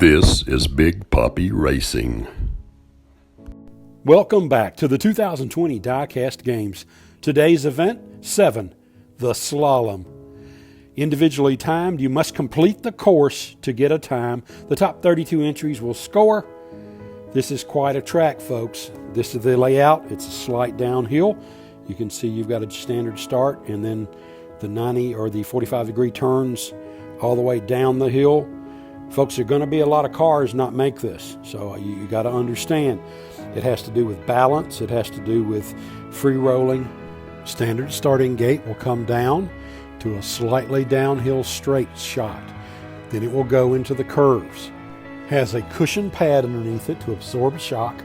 This is Big Papi Racing. Welcome back to the 2020 Diecast Games. Today's event, 7, the Slalom. Individually timed, you must complete the course to get a time. The top 32 entries will score. This is quite a track, folks. This is the layout. It's a slight downhill. You can see you've got a standard start and then the 90 or the 45-degree turns all the way down the hill. Folks, there are going to be a lot of cars not make this, so you got to understand. It has to do with balance. It has to do with free rolling. Standard starting gate will come down to a slightly downhill straight shot. Then it will go into the curves. Has a cushion pad underneath it to absorb shock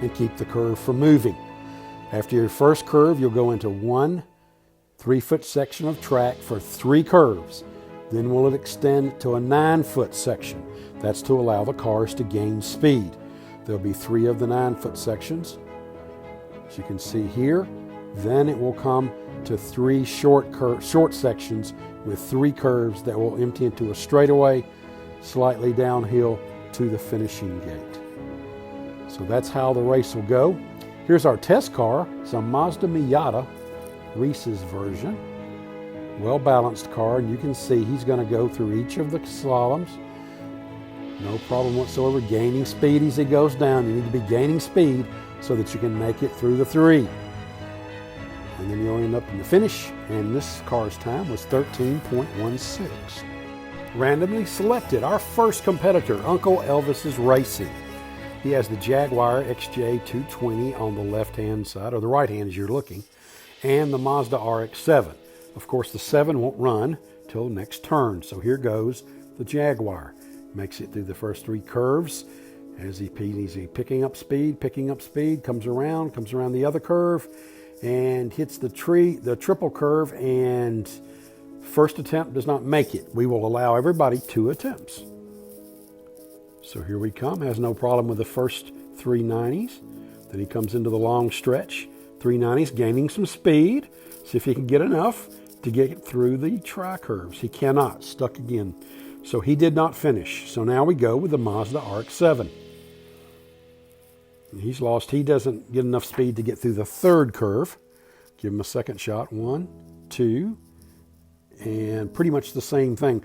and keep the curve from moving. After your first curve, you'll go into one 3-foot section of track for 3 curves. Then will it extend to a 9-foot section. That's to allow the cars to gain speed. There'll be 3 of the 9-foot sections, as you can see here. Then it will come to 3 short sections with 3 curves that will empty into a straightaway, slightly downhill to the finishing gate. So that's how the race will go. Here's our test car. It's a Mazda Miata, Reese's version. Well-balanced car, and you can see he's going to go through each of the slaloms. No problem whatsoever, gaining speed as he goes down. You need to be gaining speed so that you can make it through the 3. And then you'll end up in the finish, and this car's time was 13.16. Randomly selected, our first competitor, Uncle Elvis is racing. He has the Jaguar XJ220 on the left-hand side, or the right hand as you're looking, and the Mazda RX-7. Of course, the 7 won't run till next turn. So here goes the Jaguar. Makes it through the first 3 curves. As he's picking up speed, comes around the other curve, and hits the triple curve, and first attempt does not make it. We will allow everybody 2 attempts. So here we come. Has no problem with the first 3 90s. Then he comes into the long stretch. 3 90s, gaining some speed. See if he can get enough to get through the tri-curves. He cannot, stuck again. So he did not finish. So now we go with the Mazda RX-7. He's lost. He doesn't get enough speed to get through the 3rd curve. Give him a second shot. 1, 2, and pretty much the same thing.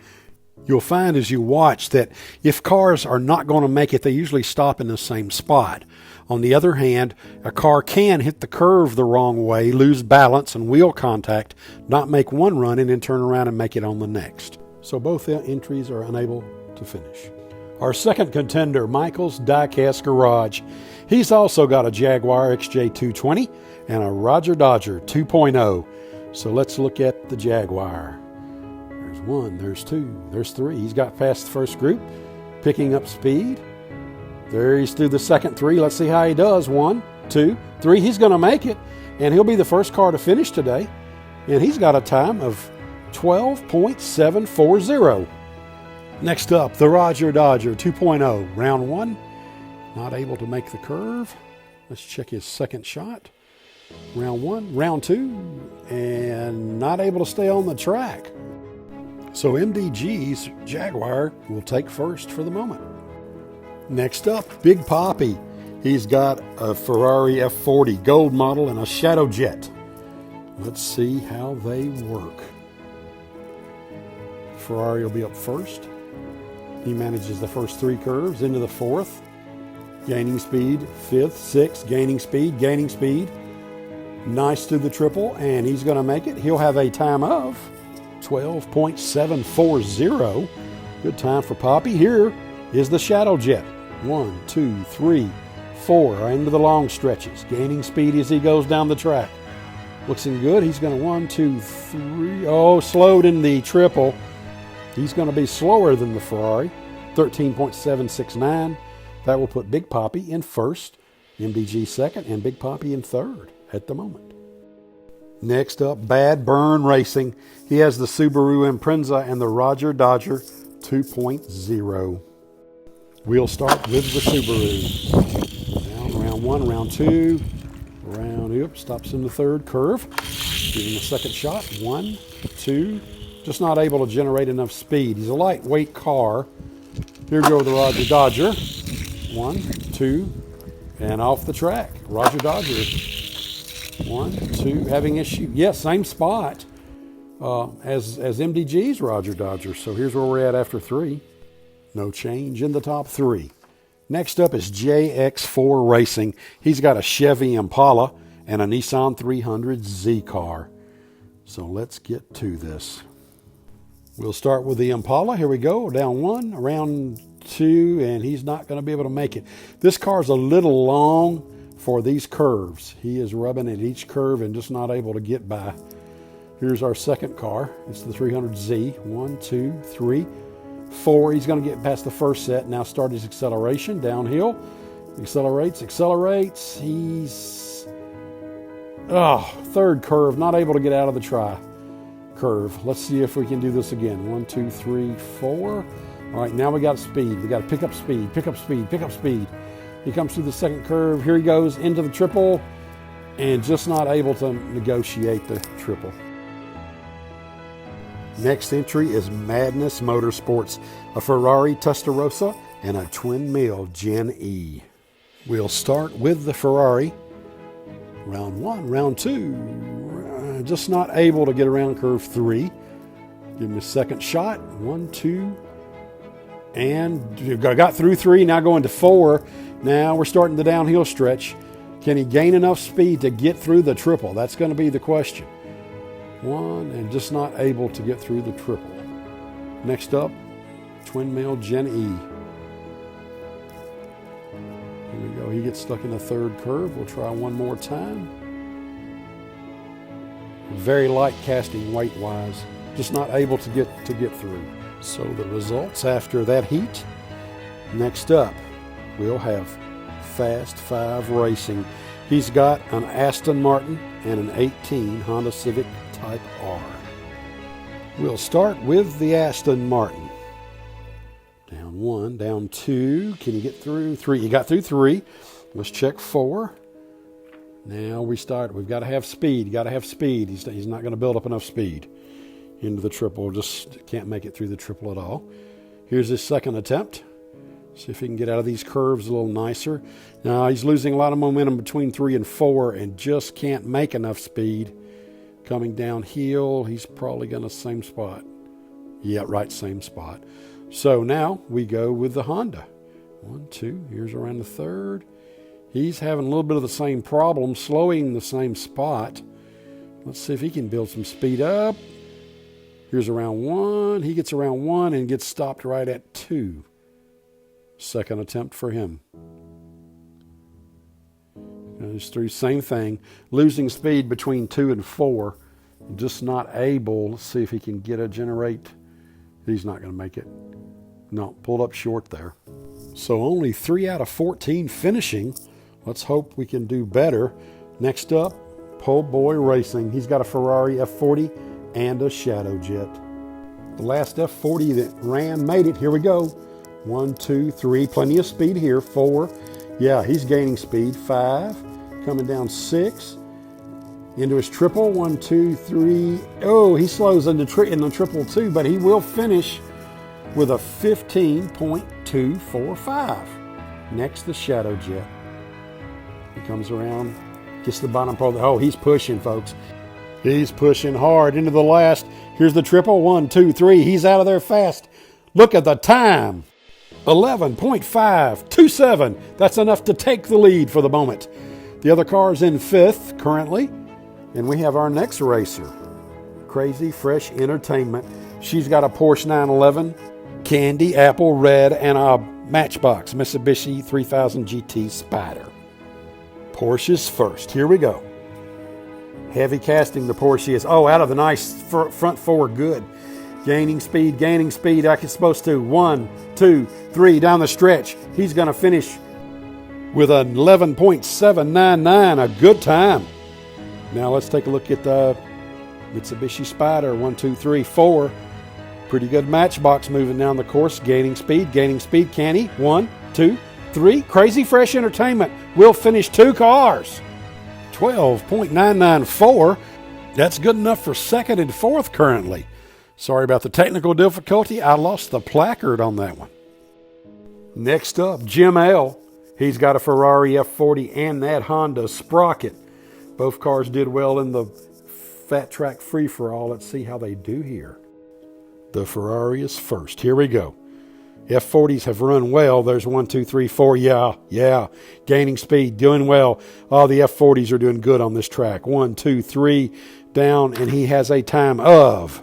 You'll find as you watch that if cars are not going to make it, they usually stop in the same spot. On the other hand, a car can hit the curve the wrong way, lose balance and wheel contact, not make one run, and then turn around and make it on the next. So both entries are unable to finish. Our second contender, Michael's Diecast Garage. He's also got a Jaguar XJ220 and a Roger Dodger 2.0. So let's look at the Jaguar. There's 1, there's 2, there's 3. He's got past the first group, picking up speed. There he's through the second 3. Let's see how he does. 1, 2, 3. He's going to make it, and he'll be the first car to finish today. And he's got a time of 12.740. Next up, the Roger Dodger 2.0. Round 1, not able to make the curve. Let's check his second shot. Round 1, round 2, and not able to stay on the track. So MDG's Jaguar will take first for the moment. Next up, Big Papi. He's got a Ferrari F40 gold model and a Shadow Jet. Let's see how they work. Ferrari will be up first. He manages the first 3 curves into the 4th. Gaining speed, 5th, 6th, gaining speed. Nice through the triple, and he's going to make it. He'll have a time of 12.740. Good time for Papi. Here is the Shadow Jet. 1, 2, 3, 4 into the long stretches. Gaining speed as he goes down the track. Looking good. He's going to 1, 2, 3. Oh, slowed in the triple. He's going to be slower than the Ferrari. 13.769. That will put Big Papi in first, MDG second, and Big Papi in third at the moment. Next up, Bad Burn Racing. He has the Subaru Impreza and the Roger Dodger 2.0. We'll start with the Subaru. Down round 1, round 2, stops in the 3rd curve. Give him a second shot. 1, 2, just not able to generate enough speed. He's a lightweight car. Here we go with the Roger Dodger. 1, 2, and off the track. Roger Dodger. 1, 2, having issue. Yes, same spot as MDG's Roger Dodger. So here's where we're at after 3. No change in the top 3. Next up is JX4 Racing. He's got a Chevy Impala and a Nissan 300Z car. So let's get to this. We'll start with the Impala. Here we go. Down 1, around 2, and he's not going to be able to make it. This car's a little long for these curves. He is rubbing at each curve and just not able to get by. Here's our second car. It's the 300Z. 1, 2, 3, 4. He's going to get past the first set. Now start his acceleration. Downhill. Accelerates. He's... third curve. Not able to get out of the try curve. Let's see if we can do this again. 1, 2, 3, 4. All right, now we got speed. We got to pick up speed. He comes through the second curve. Here he goes into the triple and just not able to negotiate the triple. Next entry is Madness Motorsports, a Ferrari Testarossa and a twin mill Gen E. We'll start with the Ferrari. Round 1, round 2, just not able to get around curve 3. Give him a second shot. 1, 2, and got through 3, now going to 4. Now we're starting the downhill stretch. Can he gain enough speed to get through the triple? That's going to be the question. 1, and just not able to get through the triple. Next up, twin mill Gen E. Here we go. He gets stuck in the third curve. We'll try one more time. Very light casting weight-wise. Just not able to get through. So the results after that heat. Next up, we'll have Fast 5 Racing. He's got an Aston Martin and an 18 Honda Civic Type R. We'll start with the Aston Martin. Down 1, down 2. Can you get through 3? You got through 3. Let's check 4. Now we start. We've got to have speed. He's not going to build up enough speed into the triple. Just can't make it through the triple at all. Here's his second attempt. See if he can get out of these curves a little nicer. Now he's losing a lot of momentum between 3 and 4 and just can't make enough speed. Coming downhill, he's probably going to same spot. Yeah, right, same spot. So now we go with the Honda. 1, 2, here's around the third. He's having a little bit of the same problem, slowing the same spot. Let's see if he can build some speed up. Here's around 1. He gets around 1 and gets stopped right at 2. Second attempt for him. Goes through same thing, losing speed between 2 and 4. Just not able. Let's see if he can generate. He's not going to make it. No, pulled up short there. So only 3 out of 14 finishing. Let's hope we can do better. Next up, Po' Boy Racing. He's got a Ferrari F40 and a Shadow Jet. The last F40 that made it. Here we go. 1, 2, 3. Plenty of speed here. 4. Yeah, he's gaining speed. 5. Coming down 6. Into his triple. 1, 2, 3. Oh, he slows in the triple too, but he will finish with a 15.245. Next, the Shadow Jet. He comes around, gets the bottom part. Oh, he's pushing, folks. He's pushing hard into the last. Here's the triple. 1, 2, 3. He's out of there fast. Look at the time. 11.527. That's enough to take the lead for the moment. The other car's in 5th currently. And we have our next racer, Crazy Fresh Entertainment. She's got a Porsche 911, candy, apple, red, and a Matchbox Mitsubishi 3000 GT Spyder. Porsche's first. Here we go. Heavy casting the Porsche is. Oh, out of the nice front 4. Good. Gaining speed like it's supposed to. 1, 2, 3 down the stretch. He's going to finish with an 11.799. A good time. Now let's take a look at the Mitsubishi Spyder. 1, 2, 3, 4. Pretty good Matchbox moving down the course. Gaining speed. Can he? 1, 2, 3. Crazy Fresh Entertainment will finish 2 cars. 12.994. That's good enough for 2nd and 4th currently. Sorry about the technical difficulty. I lost the placard on that one. Next up, Jim L. He's got a Ferrari F40 and that Honda Sprocket. Both cars did well in the Fat Track Free-for-All. Let's see how they do here. The Ferrari is first. Here we go. F40s have run well. There's 1, 2, 3, 4. Yeah. Gaining speed, doing well. Oh, the F40s are doing good on this track. 1, 2, 3, down, and he has a time of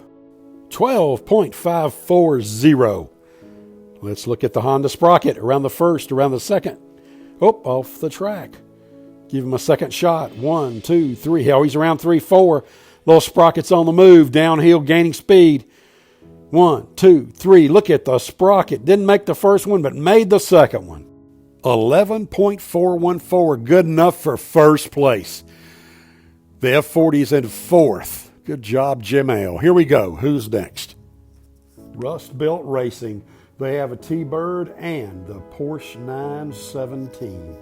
12.540. Let's look at the Honda Sprocket. Around the first, around the second. Oh, off the track. Give him a second shot. 1, 2, 3. Oh, he's around 3, 4. Little Sprocket's on the move. Downhill, gaining speed. 1, 2, 3. Look at the Sprocket. Didn't make the first one, but made the second one. 11.414. Good enough for first place. The F40's in fourth. Good job, Jim L. Here we go. Who's next? Rust Belt Racing. They have a T-Bird and the Porsche 917.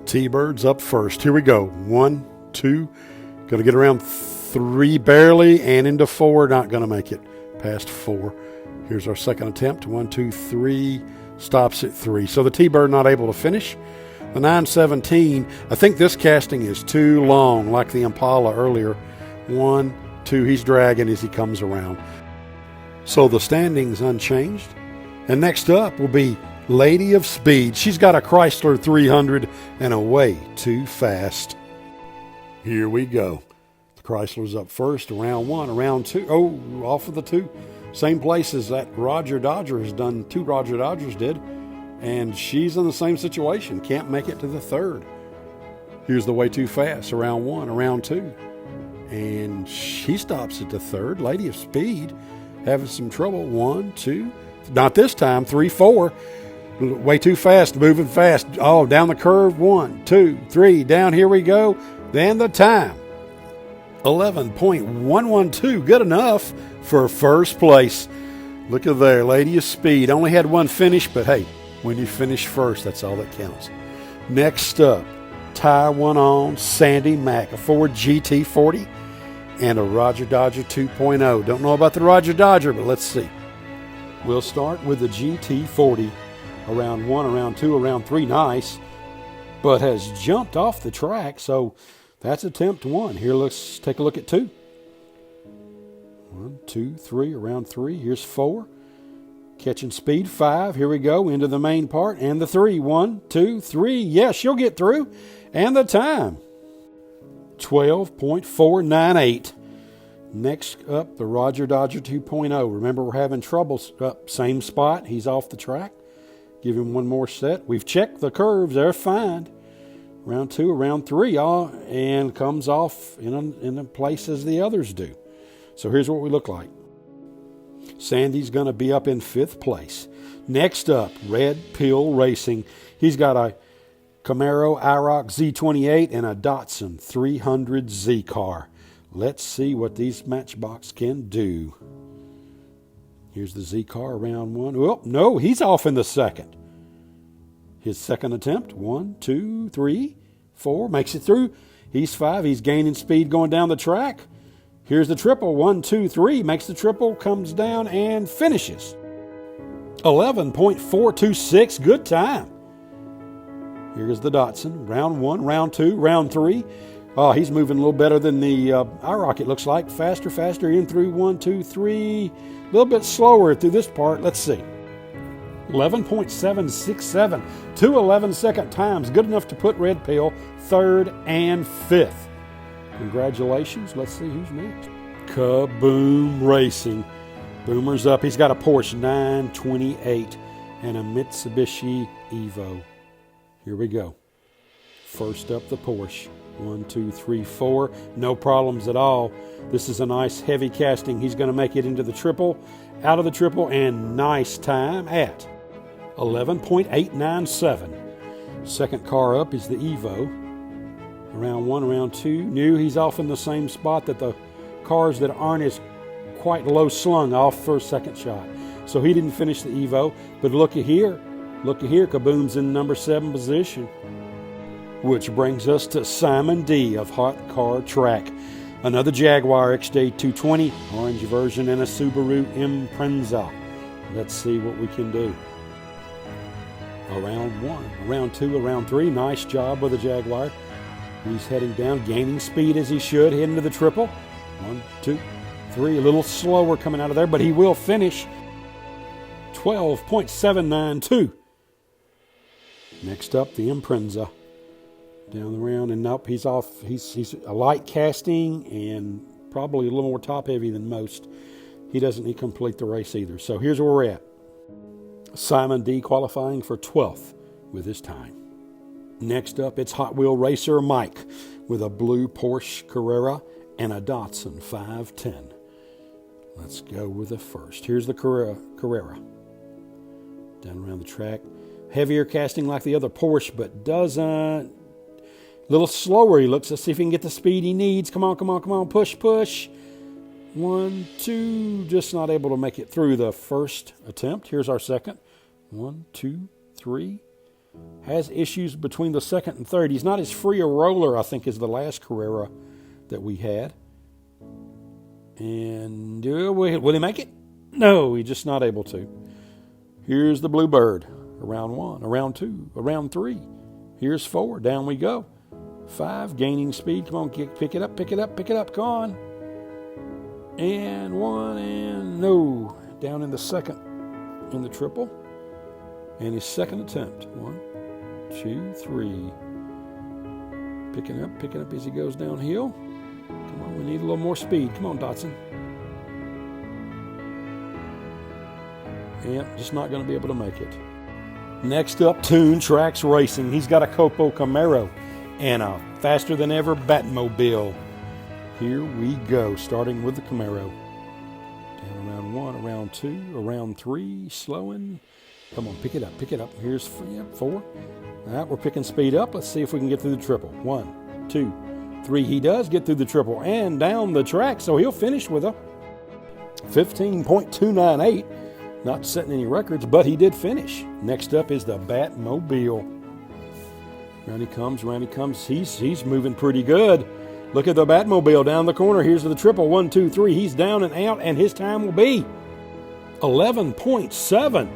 T-Bird's up first. Here we go. 1, 2. Going to get around 3 barely and into 4. Not going to make it past 4. Here's our second attempt. 1, 2, 3. Stops at 3. So the T-Bird not able to finish. The 917, I think this casting is too long, like the Impala earlier. 1, 2, he's dragging as he comes around. So the standings unchanged. And next up will be Lady of Speed. She's got a Chrysler 300 and a way too fast. Here we go. The Chrysler's up first, around 1, around 2. Oh, off of the 2. Same place as that Roger Dodger has done. 2 Roger Dodgers did. And she's in the same situation. Can't make it to the third. Here's the way too fast, around 1, around 2. And she stops at the third. Lady of Speed having some trouble. 1, 2. Not this time. 3, 4. Way too fast, moving fast. Oh, down the curve. 1, 2, 3. Down, here we go. Then the time. 11.112. Good enough for first place. Look at there. Lady of Speed. Only had one finish, but hey, when you finish first, that's all that counts. Next up, tie one on Sandy Mack, a Ford GT40 and a Roger Dodger 2.0. Don't know about the Roger Dodger, but let's see. We'll start with the GT40. Around 1, around 2, around 3, nice, but has jumped off the track, so that's attempt 1. Here, let's take a look at 2. 1, 2, 3, around 3. Here's 4. Catching speed, 5. Here we go, into the main part, and the 3. 1, 2, 3. Yes, she'll get through. And the time. 12.498. Next up, the Roger Dodger 2.0. Remember, we're having trouble. Same spot. He's off the track. Give him one more set. We've checked the curves. They're fine. Round 2, around 3, and comes off in a place as the others do. So here's what we look like. Sandy's going to be up in 5th place. Next up, Red Pill Racing. He's got a Camaro IROC Z28 and a Datsun 300Z car. Let's see what these Matchbox can do. Here's the Z car, around 1. Oh, no, he's off in the second. His second attempt, 1, 2, 3, 4, makes it through. He's 5, he's gaining speed going down the track. Here's the triple, 1, 2, 3, makes the triple, comes down and finishes. 11.426, good time. Here's the Datsun, round 1, round 2, round 3. Oh, he's moving a little better than the IROC, it looks like. Faster, in through 1, 2, 3. A little bit slower through this part. Let's see. 11.767. 2 11-second times. Good enough to put Red Pill 3rd and 5th. Congratulations. Let's see who's next. Kaboom Racing. Boomer's up. He's got a Porsche 928 and a Mitsubishi Evo. Here we go. First up, the Porsche. 1, 2, 3, 4. No problems at all. This is a nice heavy casting. He's going to make it into the triple, out of the triple, and nice time at 11.897. Second car up is the Evo. Around 1, around 2. New, he's off in the same spot that the cars that aren't as quite low slung off for a second shot. So he didn't finish the Evo, but look at here. Kaboom's in number 7 position. Which brings us to Simon D. of Hot Car Track. Another Jaguar XJ220, orange version, and a Subaru Impreza. Let's see what we can do. around 1, around 2, around 3. Nice job with the Jaguar. He's heading down, gaining speed as he should, heading to the triple. 1, 2, 3. A little slower coming out of there, but he will finish. 12.792. Next up, the Impreza. Down the round, and nope, he's off. He's a light casting and probably a little more top heavy than most. He doesn't complete the race either. So here's where we're at. Simon D qualifying for 12th with his time. Next up, it's Hot Wheel Racer Mike with a blue Porsche Carrera and a Datsun 510. Let's go with the first. Here's the Carrera. Down around the track. Heavier casting like the other Porsche, but doesn't. A little slower he looks. Let's see if he can get the speed he needs. Come on, come on, come on. Push, push. 1, 2. Just not able to make it through the first attempt. Here's our second. 1, 2, 3. Has issues between the second and third. He's not as free a roller, I think, as the last Carrera that we had. And will he make it? No, he's just not able to. Here's the Bluebird. Around 1, around 2, around 3. Here's 4. Down we go. 5, gaining speed. Come on, pick it up, pick it up, pick it up. Come on. And 1, and no. Down in the second in the triple. And his second attempt. 1, 2, 3. Picking up as he goes downhill. Come on, we need a little more speed. Come on, Datsun. Yep, just not going to be able to make it. Next up, Toon Tracks Racing. He's got a Copo Camaro and a faster than ever Batmobile. Here we go, starting with the Camaro. Down around 1, around 2, around 3, slowing. Come on, pick it up, pick it up. Here's 4. All right, we're picking speed up. Let's see if we can get through the triple. 1, 2, 3. He does get through the triple and down the track, so he'll finish with a 15.298. Not setting any records, but he did finish. Next up is the Batmobile. Round he comes, round he comes. He's moving pretty good. Look at the Batmobile down the corner. Here's the triple. 1, 2, 3. He's down and out, and his time will be 11.7.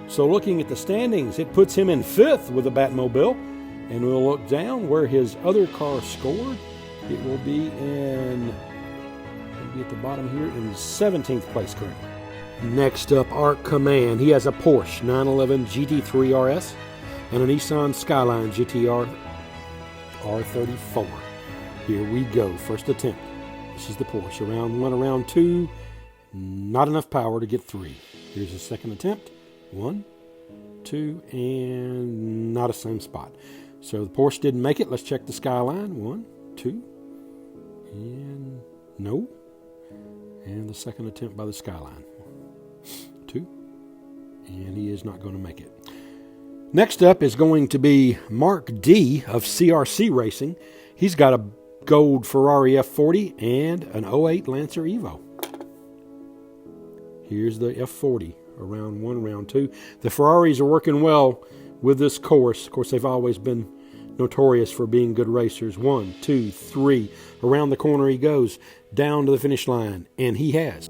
So looking at the standings, it puts him in 5th with the Batmobile. And we'll look down where his other car scored. It will be at the bottom here in 17th place currently. Next up, Arc Command. He has a Porsche 911 GT3 RS and a Nissan Skyline GTR R34. Here we go. First attempt. This is the Porsche. Around 1, around 2. Not enough power to get 3. Here's the second attempt. 1, 2, and not a same spot. So the Porsche didn't make it. Let's check the Skyline. 1, 2, and no. And the second attempt by the Skyline. 2, and he is not going to make it. Next up is going to be Mark D of CRC Racing. He's got a gold Ferrari F40 and an 08 Lancer Evo. Here's the F40, around 1, round 2. The Ferraris are working well with this course. Of course, they've always been notorious for being good racers. 1, 2, 3. Around the corner he goes, down to the finish line, and he has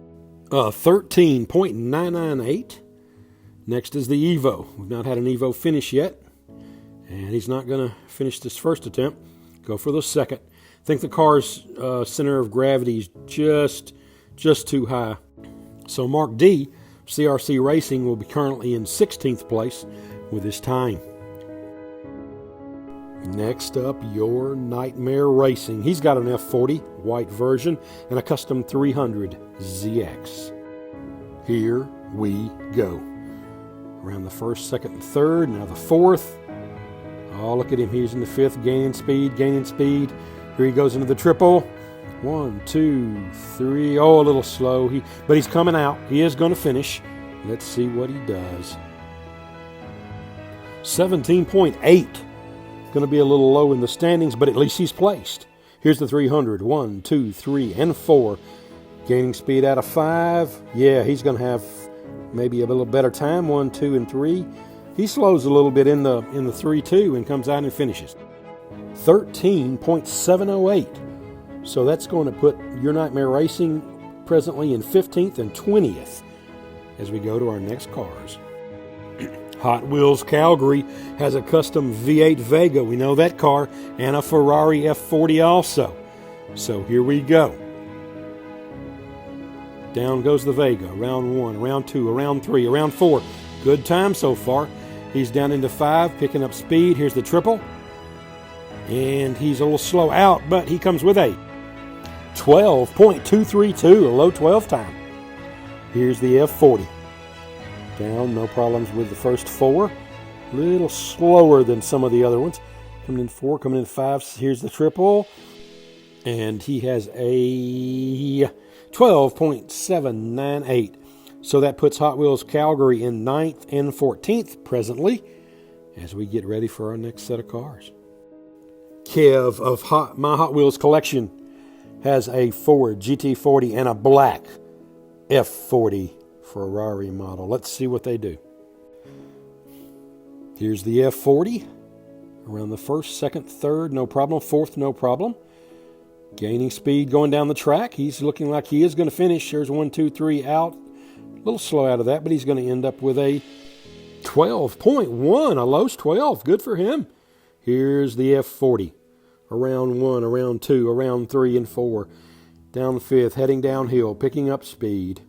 13.998. Next is the Evo. We've not had an Evo finish yet, and he's not going to finish this first attempt. Go for the second. I think the car's center of gravity is just too high. So Mark D, CRC Racing, will be currently in 16th place with his time. Next up, Your Nightmare Racing. He's got an F40 white version and a custom 300 ZX. Here we go. Around the first, second, and third. Now the fourth. Oh, look at him. He's in the 5th, gaining speed, gaining speed. Here he goes into the triple. 1, 2, 3. Oh, a little slow. But he's coming out. He is going to finish. Let's see what he does. 17.8. Going to be a little low in the standings, but at least he's placed. Here's the 300. 1, 2, 3, and 4. Gaining speed out of 5. Yeah, he's going to have maybe a little better time. 1, 2, and 3. He slows a little bit in the 3-2 and comes out and finishes. 13.708. So that's going to put Your Nightmare Racing presently in 15th and 20th as we go to our next cars. Hot Wheels Calgary has a custom V8 Vega. We know that car. And a Ferrari F40 also. So here we go. Down goes the Vega. Round 1, round 2, round 3, round 4. Good time so far. He's down into 5, picking up speed. Here's the triple. And he's a little slow out, but he comes with a 12.232, a low 12 time. Here's the F40. Down, no problems with the first 4. A little slower than some of the other ones. Coming in 4, coming in 5. Here's the triple. And he has a 12.798. So that puts Hot Wheels Calgary in 9th and 14th presently as we get ready for our next set of cars. Kev of My Hot Wheels collection has a Ford GT40 and a black F40 Ferrari model. Let's see what they do. Here's the F40. Around the 1st, 2nd, 3rd, no problem. 4th, no problem. Gaining speed going down the track. He's looking like he is going to finish. There's 1, 2, 3 out. A little slow out of that, but he's going to end up with a 12.1, a low 12. Good for him. Here's the F40. Around 1, around 2, around 3 and 4. Down 5th, heading downhill, picking up speed.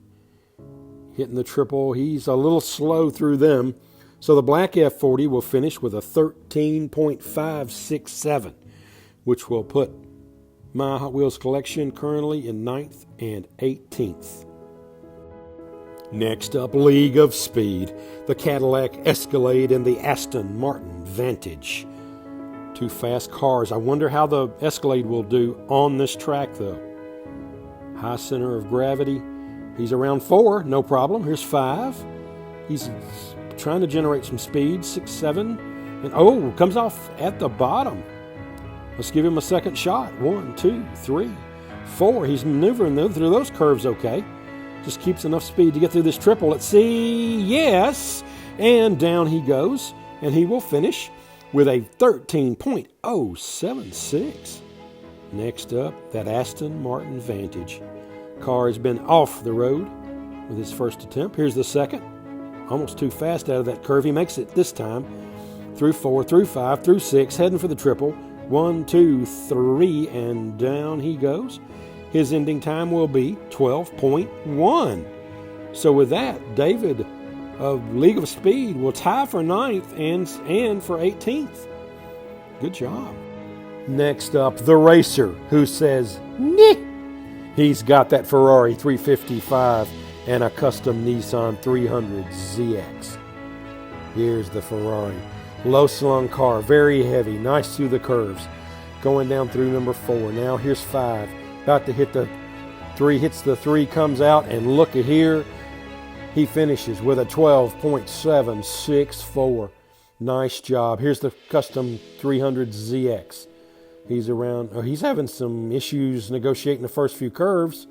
Hitting the triple. He's a little slow through them. So the black F40 will finish with a 13.567, which will put My Hot Wheels collection currently in 9th and 18th. Next up, League of Speed, the Cadillac Escalade and the Aston Martin Vantage. 2 fast cars. I wonder how the Escalade will do on this track, though. High center of gravity. He's around 4, no problem. Here's 5. He's trying to generate some speed. 6, 7, and comes off at the bottom. Let's give him a second shot. 1, 2, 3, 4. He's maneuvering through those curves okay. Just keeps enough speed to get through this triple. Let's see. Yes. And down he goes. And he will finish with a 13.076. Next up, that Aston Martin Vantage. Car has been off the road with his first attempt. Here's the second. Almost too fast out of that curve. He makes it this time. Through 4, through 5, through 6, heading for the triple. 1, 2, 3, and down he goes. His ending time will be 12.1. So with that, David of League of Speed will tie for 9th and for 18th. Good job. Next up, the racer who says, "Neh." He's got that Ferrari 355 and a custom Nissan 300ZX. Here's the Ferrari. Low slung car, very heavy, nice through the curves. Going down through number 4. Now here's 5. About to hit the 3, hits the 3, comes out, and look at here. He finishes with a 12.764. Nice job. Here's the custom 300ZX. He's having some issues negotiating the first few curves.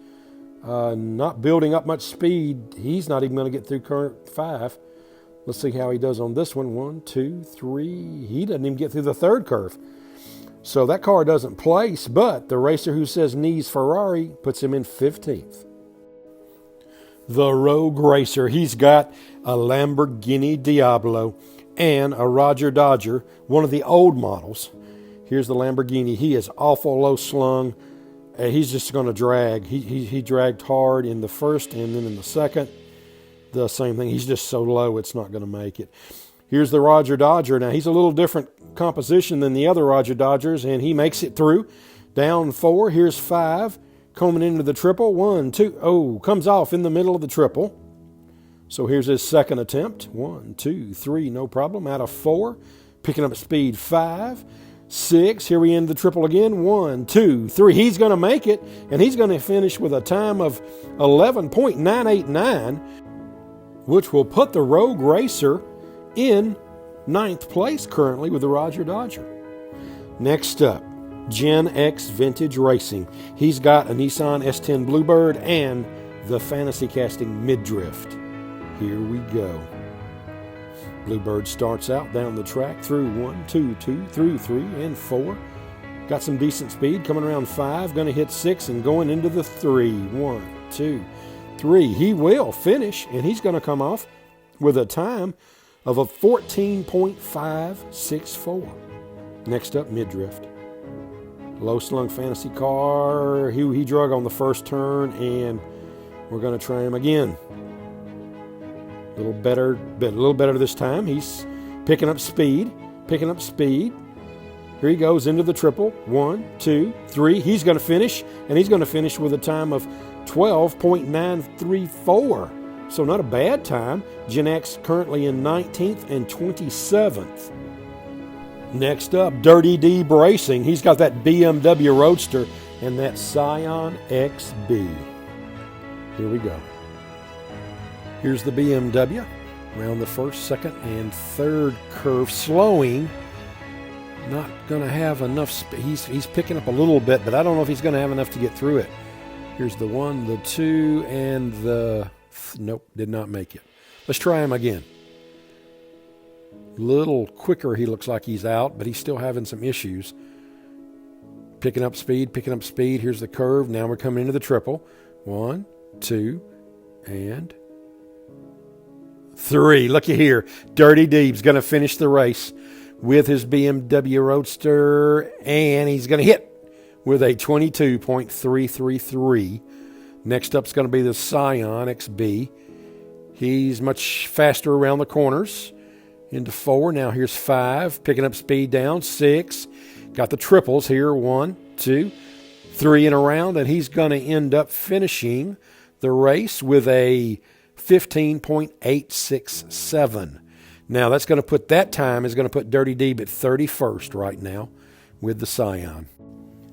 Not building up much speed. He's not even going to get through current 5. Let's see how he does on this one. 1, 2, 3. He doesn't even get through the 3rd curve. So that car doesn't place, but the racer who says knees Ferrari puts him in 15th. The Rogue Racer, he's got a Lamborghini Diablo and a Roger Dodger, one of the old models. Here's the Lamborghini. He is awful low slung. He's just going to drag. He dragged hard in the first and then in the second. The same thing. He's just so low it's not going to make it. Here's the Roger Dodger. Now, he's a little different composition than the other Roger Dodgers, and he makes it through. Down 4. Here's 5. Coming into the triple. 1, 2. Comes off in the middle of the triple. So here's his second attempt. 1, 2, 3. No problem. Out of 4. Picking up speed. 5, 6. Here we end the triple again. 1, 2, 3. He's going to make it, and he's going to finish with a time of 11.989, which will put the Rogue Racer in 9th place currently with the Roger Dodger. Next up, Gen X Vintage Racing. He's got a Nissan S10 Bluebird and the Fantasy Casting Midrift. Here we go. Bluebird starts out down the track through 1, 2, 2, through 3, and 4. Got some decent speed coming around 5. Going to hit 6 and going into the 3. 1, 2, 3. He will finish, and he's going to come off with a time of a 14.564. Next up, mid-drift. Low slung fantasy car. He drug on the first turn, and we're going to try him again. A little better this time. He's picking up speed. Here he goes into the triple. 1, 2, 3. He's going to finish, and he's going to finish with a time of 12.934. So not a bad time. Gen X currently in 19th and 27th. Next up, Dirty D Racing. He's got that BMW Roadster and that Scion XB. Here we go. Here's the BMW. Around the first, second, and third curve. Slowing. Not going to have enough speed. He's picking up a little bit, but I don't know if he's going to have enough to get through it. Here's the 1, the 2, and the... Nope, did not make it. Let's try him again. Little quicker, he looks like he's out, but he's still having some issues. Picking up speed. Here's the curve. Now we're coming into the triple. 1, 2, and 3. Looky here. Dirty Deeb's going to finish the race with his BMW Roadster, and he's going to hit with a 22.333. Next up's going to be the Scion XB. He's much faster around the corners. Into 4. Now here's 5. Picking up speed down. 6. Got the triples here. 1, 2, 3 and around. And he's going to end up finishing the race with a 15.867. Now that's going to put that time is going to put Dirty Deeb at 31st right now with the Scion.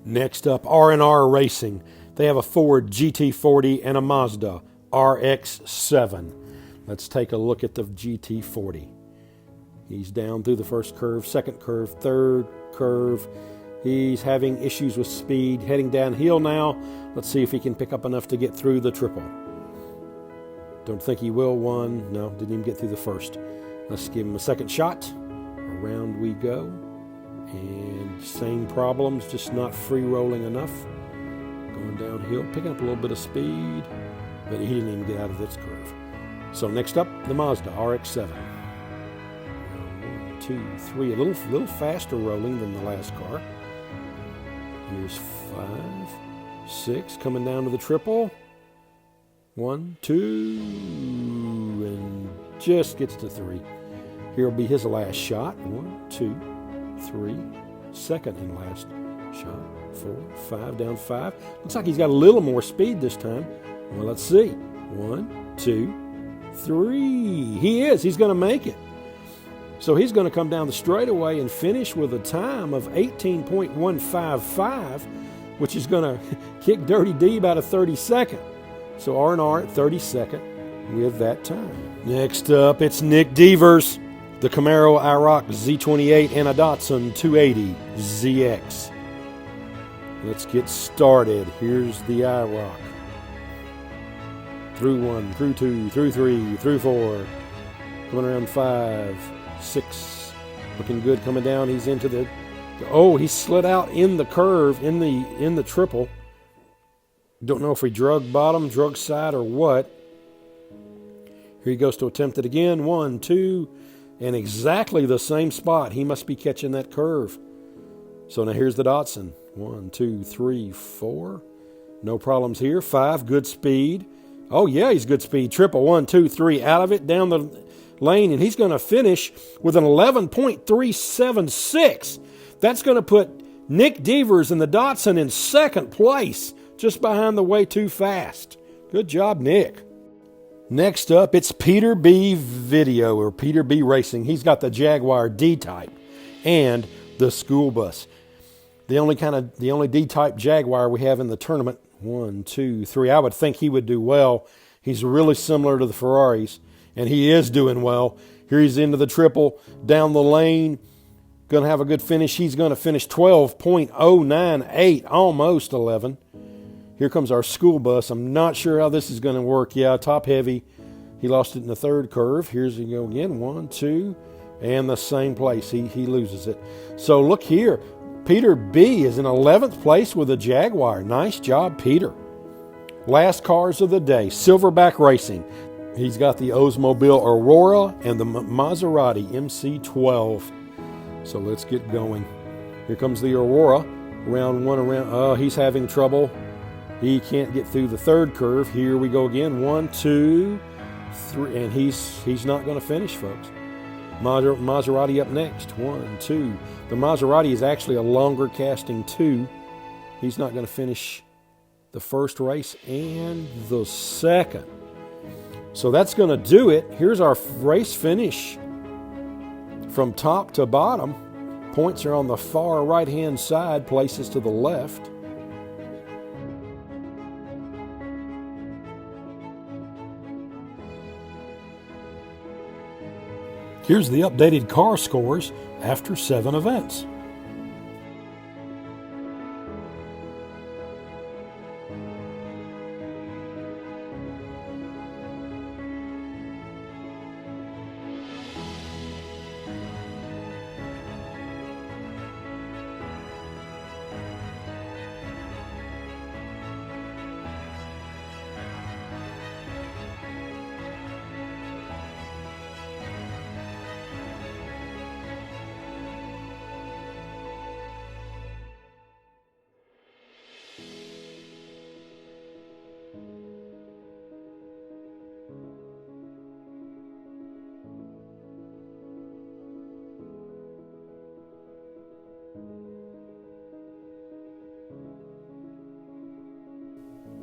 Next up, R&R Racing. They have a Ford GT40 and a Mazda RX-7. Let's take a look at the GT40. He's down through the first curve, second curve, third curve. He's having issues with speed, heading downhill now. Let's see if he can pick up enough to get through the triple. Don't think he will. 1. No, didn't even get through the first. Let's give him a second shot. Around we go. And same problems, just not free rolling enough. Going downhill, picking up a little bit of speed, but he didn't even get out of this curve. So next up, the Mazda RX-7. 1, 2, 3, a little faster rolling than the last car. Here's 5, 6, coming down to the triple. 1, 2, and just gets to 3. Here will be his last shot. 1, 2, 3, second and last shot. 4, 5, down 5. Looks like he's got a little more speed this time. Well, let's see. 1, 2, 3. He is. He's going to make it. So he's going to come down the straightaway and finish with a time of 18.155, which is going to kick Dirty Deeb out of 32nd. So R&R at 32nd with that time. Next up, it's Nick Devers, the Camaro IROC Z28 and a Datsun 280 ZX. Let's get started. Here's the IROC. Through 1, through 2, through 3, through 4. Coming around 5, 6. Looking good coming down. He's into the... Oh, he slid out in the curve, in the triple. Don't know if he drug bottom, drug side, or what. Here he goes to attempt it again. 1, 2, and exactly the same spot. He must be catching that curve. So now here's the Datsun. 1, 2, 3, 4. No problems here. 5, good speed. Oh, yeah, he's good speed. Triple. 1, 2, 3, out of it, down the lane, and he's going to finish with an 11.376. That's going to put Nick Devers and the Datsun in second place, just behind the Way Too Fast. Good job, Nick. Next up, it's Peter B. Video, or Peter B. Racing. He's got the Jaguar D-Type and the school bus. The only D-Type Jaguar we have in the tournament. 1, 2, 3. I would think he would do well. He's really similar to the Ferraris, and he is doing well. Here he's into the triple, down the lane. Going to have a good finish. He's going to finish 12.098, almost 11. Here comes our school bus. I'm not sure how this is going to work. Yeah, top heavy. He lost it in the third curve. Here's he go again. 1, 2, and the same place. He loses it. So look here. Peter B. is in 11th place with a Jaguar. Nice job, Peter. Last cars of the day. Silverback Racing. He's got the Oldsmobile Aurora and the Maserati MC12. So let's get going. Here comes the Aurora. Round one around. Oh, he's having trouble. He can't get through the third curve. Here we go again. 1, 2, 3. And he's not going to finish, folks. Maserati up next. 1, 2. The Maserati is actually a longer casting 2. He's not going to finish the first race and the second. So that's going to do it. Here's our race finish from top to bottom. Points are on the far right-hand side, places to the left. Here's the updated car scores after 7 events.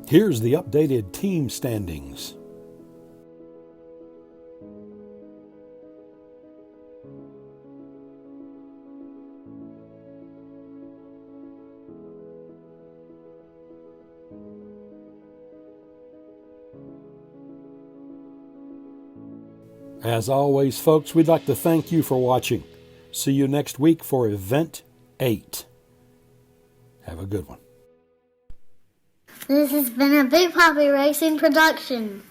Here's the updated team standings. As always, folks, we'd like to thank you for watching. See you next week for Event 8. Have a good one. This has been a Big Poppy Racing production.